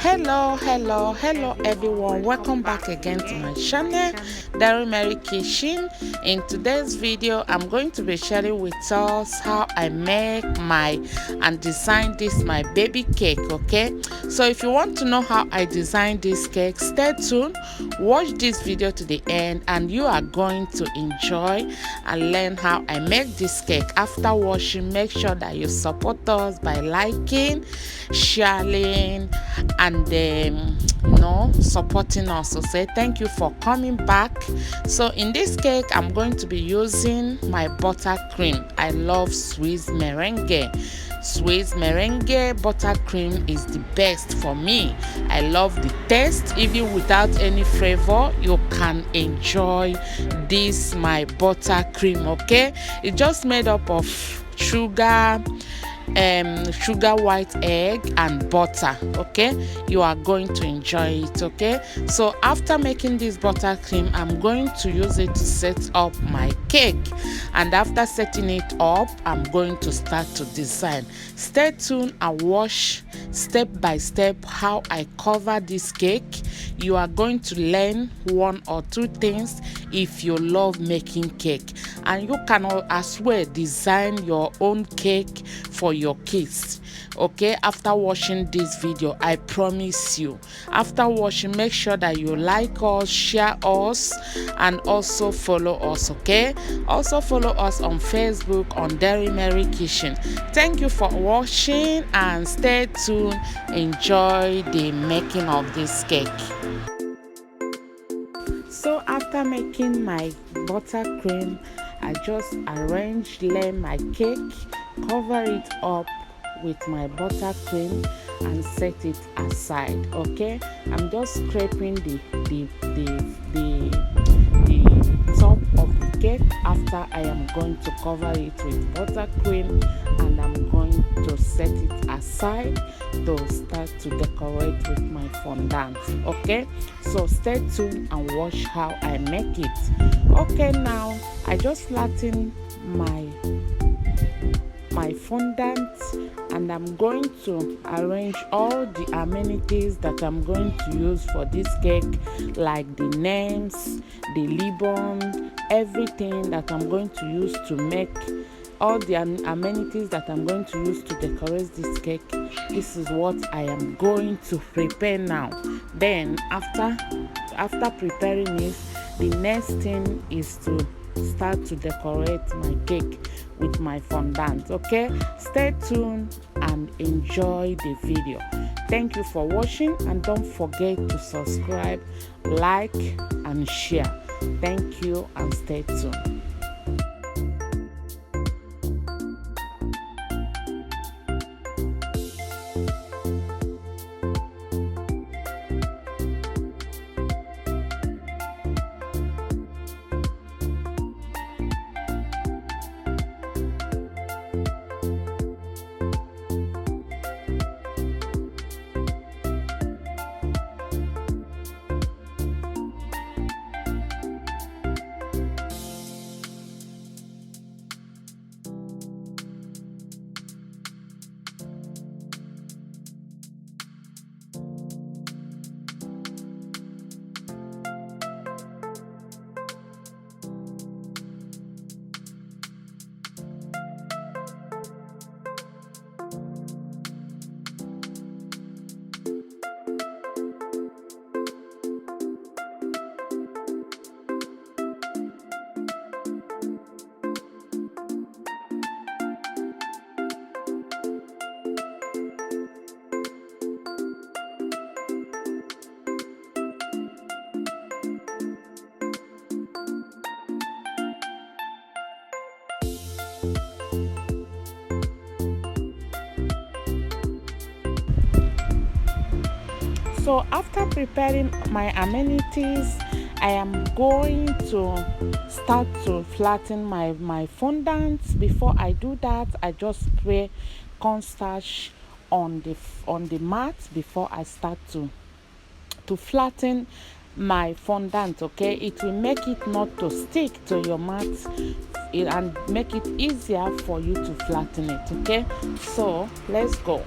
Hello everyone, welcome back again to my channel, Meringue Kitchen. In today's video I'm going to be sharing with us how I make and design this my baby cake. Okay, so if you want to know how I design this cake, stay tuned, watch this video to the end, and you are going to enjoy and learn how I make this cake. After watching, make sure that you support us by liking, sharing, and supporting us. So say thank you for coming back. So in this cake I'm going to be using my buttercream. I love Swiss meringue. Swiss meringue buttercream is the best for me. I love the taste. Even without any flavor, you can enjoy this my buttercream. Okay, it's just made up of sugar, white egg and butter. Okay, you are going to enjoy it. Okay, so after making this buttercream, I'm going to use it to set up my cake, and after setting it up I'm going to start to design. Stay tuned and watch step by step how I cover this cake. You are going to learn one or two things if you love making cake, and you can as well design your own cake for your kids. Okay, after watching this video, I promise you, after watching, make sure that you like us, share us, and also follow us. Okay, also follow us on Facebook on Meringue Kitchen. Thank you for watching and stay tuned. Enjoy the making of this cake. So after making my buttercream, I just lay my cake, cover it up with my buttercream and set it aside. Okay, I'm just scraping the top of the cake after I am going to cover it with buttercream, and I'm going to set it aside to start to decorate with my fondant. Okay, so stay tuned and watch how I make it. Okay, now I just flatten my fondant, and I'm going to arrange all the amenities that I'm going to use for this cake, like the names, the ribbon, everything that I'm going to use to make all the amenities that I'm going to use to decorate this cake. This is what I am going to prepare now. Then after preparing it, the next thing is to start to decorate my cake with my fondant. Okay, stay tuned and enjoy the video. Thank you for watching, and don't forget to subscribe, like, and share. Thank you and stay tuned. So after preparing my amenities, I am going to start to flatten my fondant. Before I do that, I just spray cornstarch on the mat before I start to flatten my fondant. Okay, it will make it not to stick to your mat and make it easier for you to flatten it. Okay, so let's go.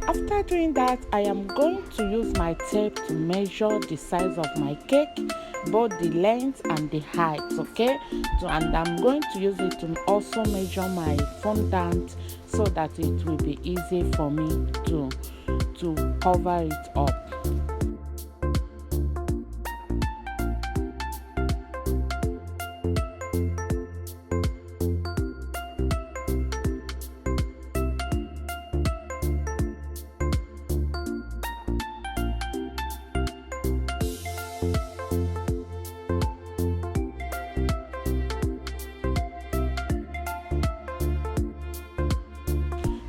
After doing that, I am going to use my tape to measure the size of my cake, both the length and the height, okay? And I'm going to use it to also measure my fondant so that it will be easy for me to cover it up.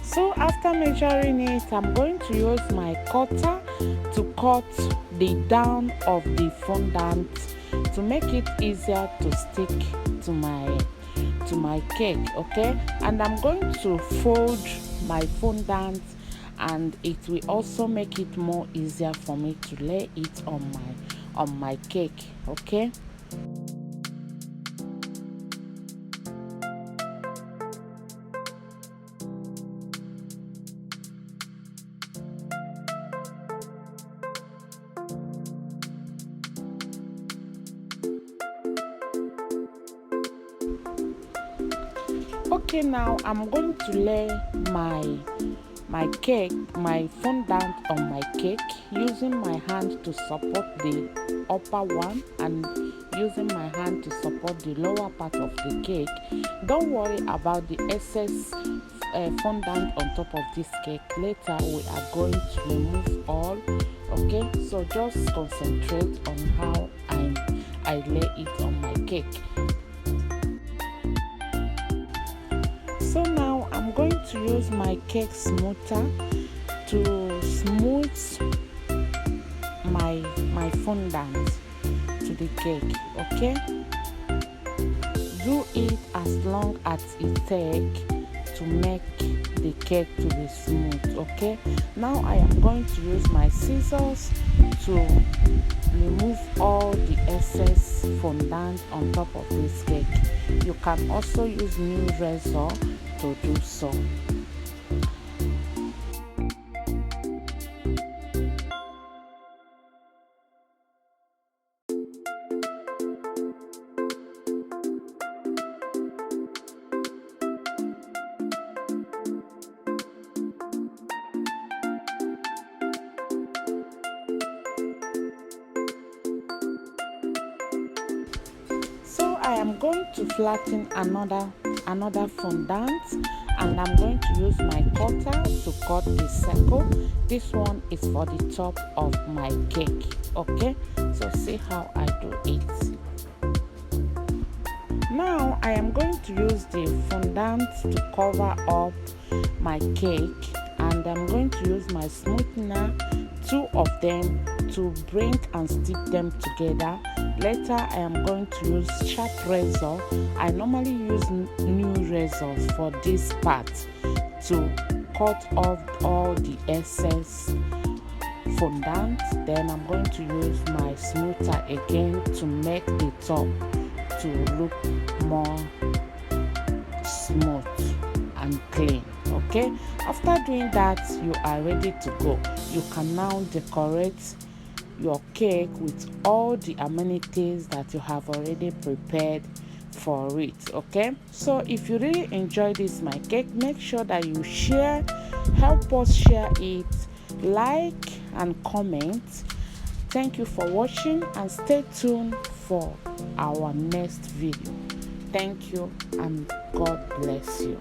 So after measuring it, I'm going to use my cutter to cut the down of the fondant to make it easier to stick to my cake, okay? And I'm going to fold my fondant, and it will also make it more easier for me to lay it on my cake, okay? Okay, now I'm going to lay my fondant on my cake using my hand to support the upper one and using my hand to support the lower part of the cake. Don't worry about the excess fondant on top of this cake. Later we are going to remove all, okay? So just concentrate on how I lay it on my cake. So now I'm going to use my cake smoother to smooth my fondant to the cake, okay? Do it as long as it takes to make the cake to be smooth, okay? Now I am going to use my scissors to remove all the excess fondant on top of this cake. You can also use new razor to do so. I am going to flatten another fondant, and I'm going to use my cutter to cut the circle. This one is for the top of my cake, okay? So see how I do it. Now I am going to use the fondant to cover up my cake, and I'm going to use my smoothener, 2 of them, to bring and stick them together. Later I am going to use sharp razor. I normally use new razors for this part to cut off all the excess fondant. Then I'm going to use my smoother again to make the top to look more smooth and clean, okay? After doing that, you are ready to go. You can now decorate your cake with all the amenities that you have already prepared for it, okay? So if you really enjoy this my cake, make sure that you share, help us share it, like and comment. Thank you for watching, and stay tuned for our next video. Thank you, and God bless you.